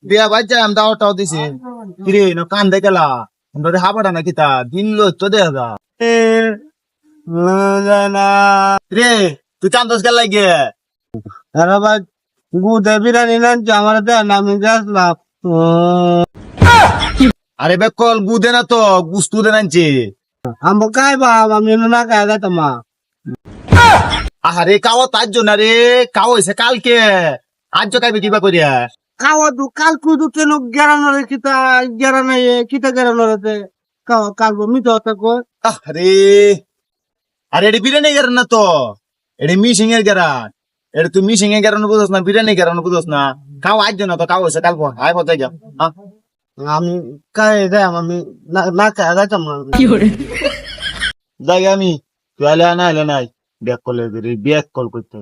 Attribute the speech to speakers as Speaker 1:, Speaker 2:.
Speaker 1: বিয়া বাচ্চা আমি দাওয়াটাও দিছি কিরে না কান দেখলা আমরা হাবাটা না কিতা দিন লো তো দেখা যা রে তুই চান্দোস গেল লাগে আরে ভাই গুদে বিরিয়ানি না আমার দেন আমি যাচ্লাম আরে বেকল গুদে না তো গুস্তু দেন আনছি আমি খাইবা আমি না খাই যাইতাম আরে কাও তার জন্য রে কাও হয়েছে কালকে আজ খাইবে কিবা করিয়া খাওয়া দু কালকু দু কেন গেরানো রে কিতা গেরানো কিতা গেরানো রে কাও কালবো মিটো থাকো আরে আরে এডি বিরিয়ানি গেরান না তো এডি মিশিং এর গেরান এডি তুই মিশিং এর গেরানো বুঝছ না বিরিয়ানি গেরানো বুঝছ না খাও আজ জন্য তো কাও হয়েছে কালবো আয় পথে যা আমি কাই যাই আমি না খাই যাইতাম না যাই আমি তুই আলে না আলে নাই ব্যাক কল করতে